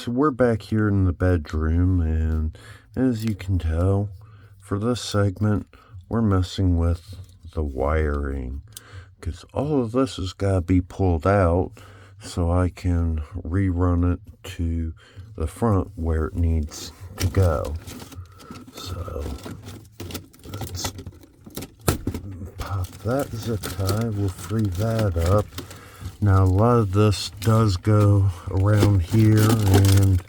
So we're back here in the bedroom, and as you can tell, for this segment, we're messing with the wiring, because all of this has got to be pulled out so I can rerun it to the front where it needs to go. So let's pop that zip tie. We'll free that up. Now a lot of this does go around here and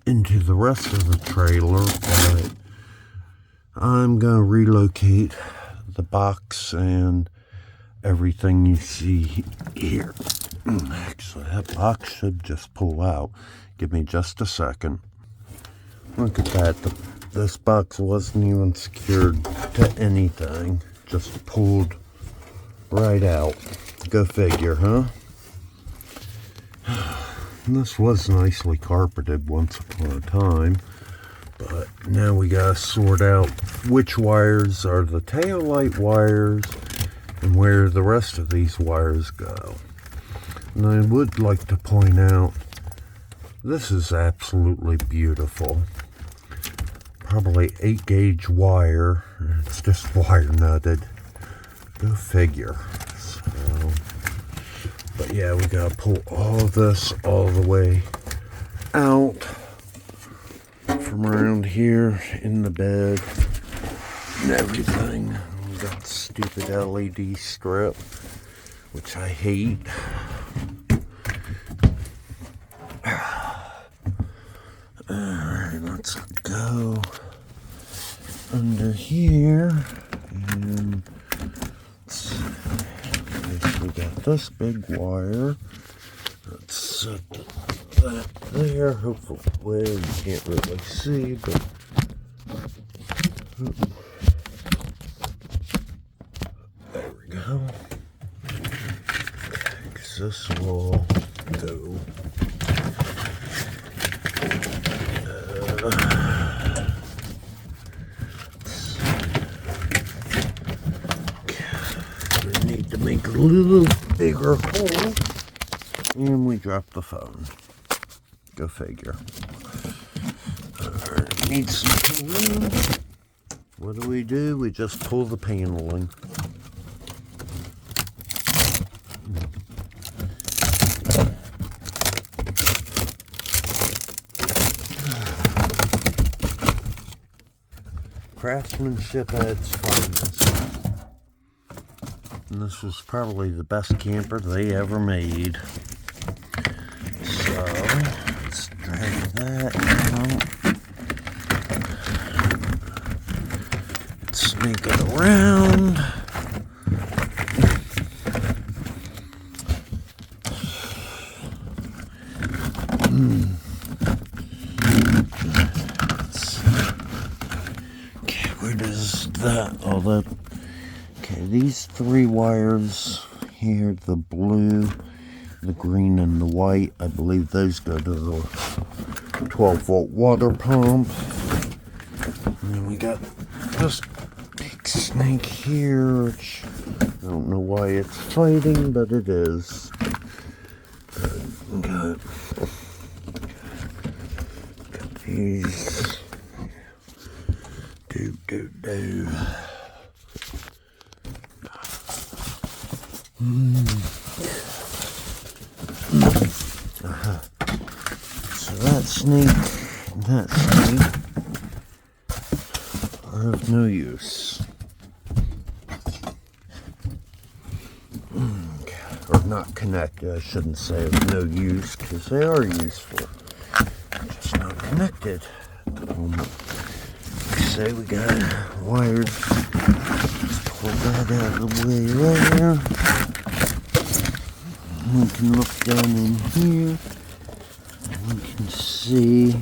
into the rest of the trailer, but I'm going to relocate the box and everything you see here. Actually, that box should just pull out. Give me just a second. Look at that. This box wasn't even secured to anything. Just pulled right out. Go figure, huh? This was nicely carpeted once upon a time, but now we gotta sort out which wires are the taillight wires and where the rest of these wires go. And I would like to point out, this is absolutely beautiful. Probably 8-gauge wire. It's just wire nutted. Go figure. So, but yeah, we gotta pull all of this all the way out from around here in the bed and everything. We got stupid LED strip, which I hate. Alright, let's go under here and we got this big wire. Let's set that there. Hopefully, you can't really see, but there we go. Okay, 'cause this will go. To make a little bigger hole, and we drop the phone. Go figure. Alright, need some room. What do? We just pull the paneling. Craftsmanship at its finest. And this was probably the best camper they ever made. So, let's drag that out. Let's snake it around. Okay, where does that, all that? Okay, these 3 wires here, the blue, the green, and the white, I believe those go to the 12-volt water pump. And then we got this big snake here, which I don't know why it's fighting, but it is. Got these. Do. So that snake are of no use. Or not connected, I shouldn't say of no use, because they are useful. Just not connected at the moment. Say we got wired. Just pull that out of the way there. We can look down in here, and we can see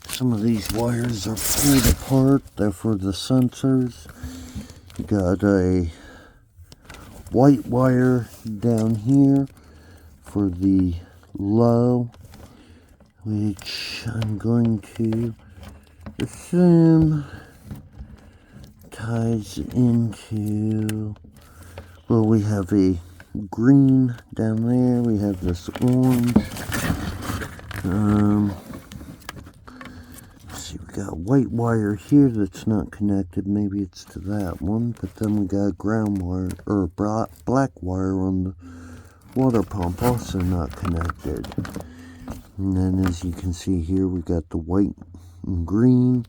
some of these wires are pulled apart. They're for the sensors. You got a white wire down here for the low, which I'm going to assume ties into, well, we have a green down there. We have this orange. Let's see, we got white wire here that's not connected. Maybe it's to that one. But then we got ground wire, or black wire on the water pump, also not connected. And then as you can see here, we got the white and green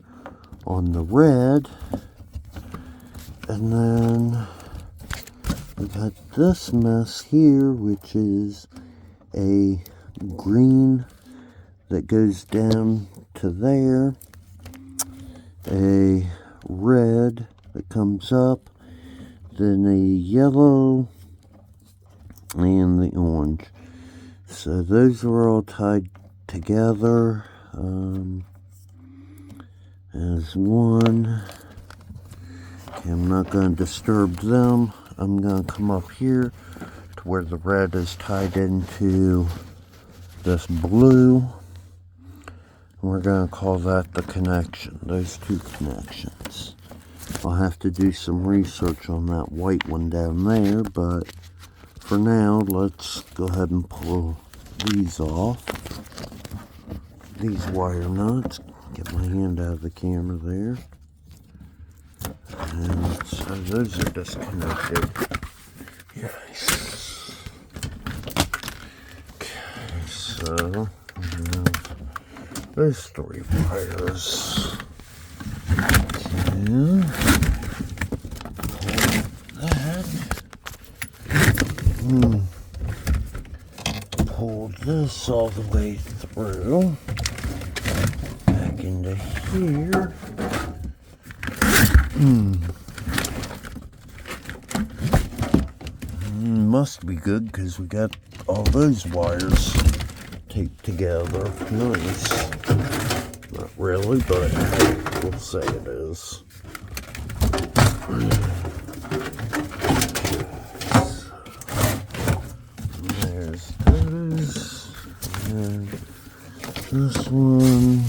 on the red. And then we got this mess here, which is a green that goes down to there, a red that comes up, then a yellow, and the orange. So those are all tied together as one. Okay, I'm not going to disturb them. I'm going to come up here to where the red is tied into this blue. And we're going to call that the connection, those two connections. I'll have to do some research on that white one down there, but for now, let's go ahead and pull these off. These wire nuts. Get my hand out of the camera there. And so those are disconnected. Yes. Okay, so those three wires. Okay. Pull this all the way through. Back into here. Must be good because we got all those wires taped together. Nice. Not really, but we'll say it is. There's those. And this one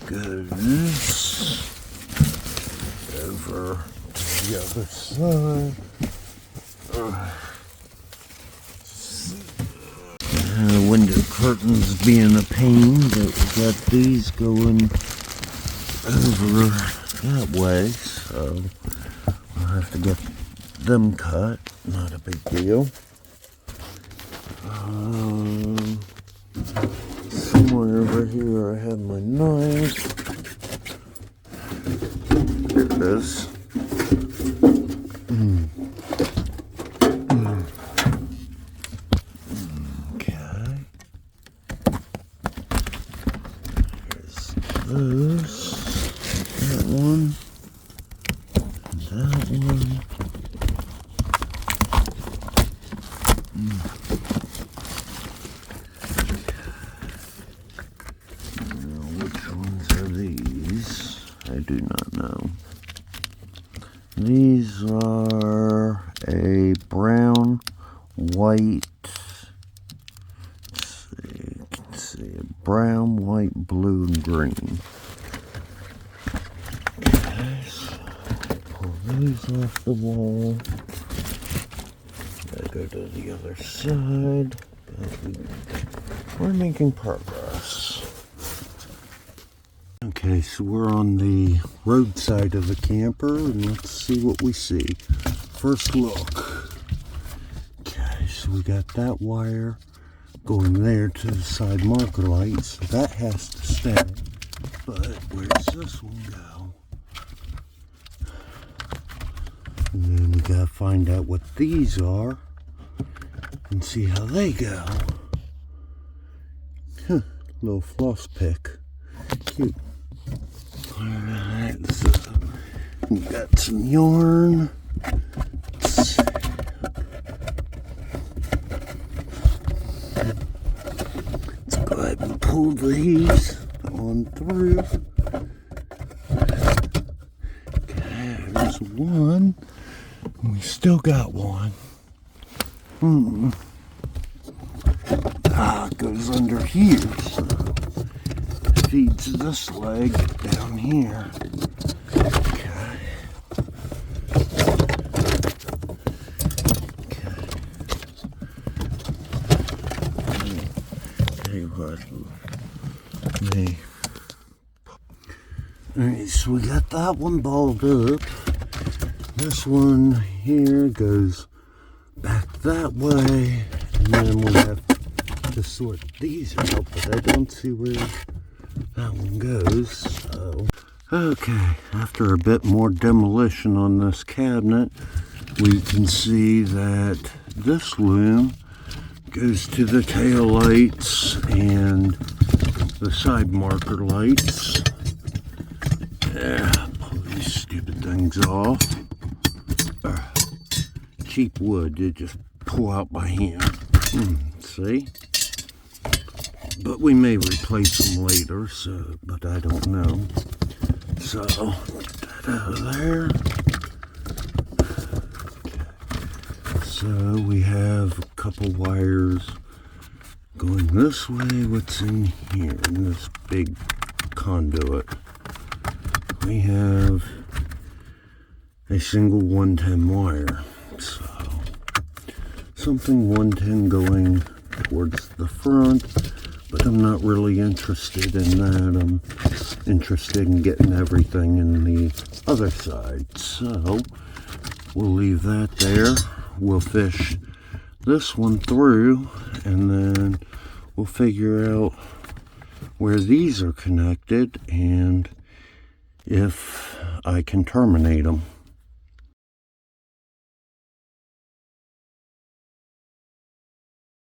goes over to the other side. Window curtains being a pain, but we got these going over that way, so I'll have to get them cut. Not a big deal. Somewhere over here I have my knife. There it is. Okay. There's those. That one. That one. I do not know. These are a brown, white, you can see brown, white, blue, and green. Okay, so pull these off the wall. Gotta go to the other side, but we're making progress. Okay, so we're on the roadside of the camper, and let's see what we see. First look. Okay, so we got that wire going there to the side marker light, so that has to stay. But where's this one go? And then we gotta find out what these are and see how they go. Huh, little floss pick. Cute. Alright, so we got some yarn. Let's go ahead and pull these on through. Okay, there's one. We still got one. It goes under here, so feeds this leg down here. Okay. me. Alright, so we got that one balled up. This one here goes back that way, and then we have to sort these out, but I don't see where that one goes. So, okay, after a bit more demolition on this cabinet, we can see that this loom goes to the tail lights and the side marker lights. Yeah, pull these stupid things off. Cheap wood, they just pull out by hand. See? But we may replace them later, so, but I don't know. So, get that out of there. Okay. So we have a couple wires going this way. What's in here in this big conduit? We have a single 110 wire. So something 110 going towards the front, but I'm not really interested in that. I'm interested in getting everything in the other side. So we'll leave that there. We'll fish this one through, and then we'll figure out where these are connected and if I can terminate them.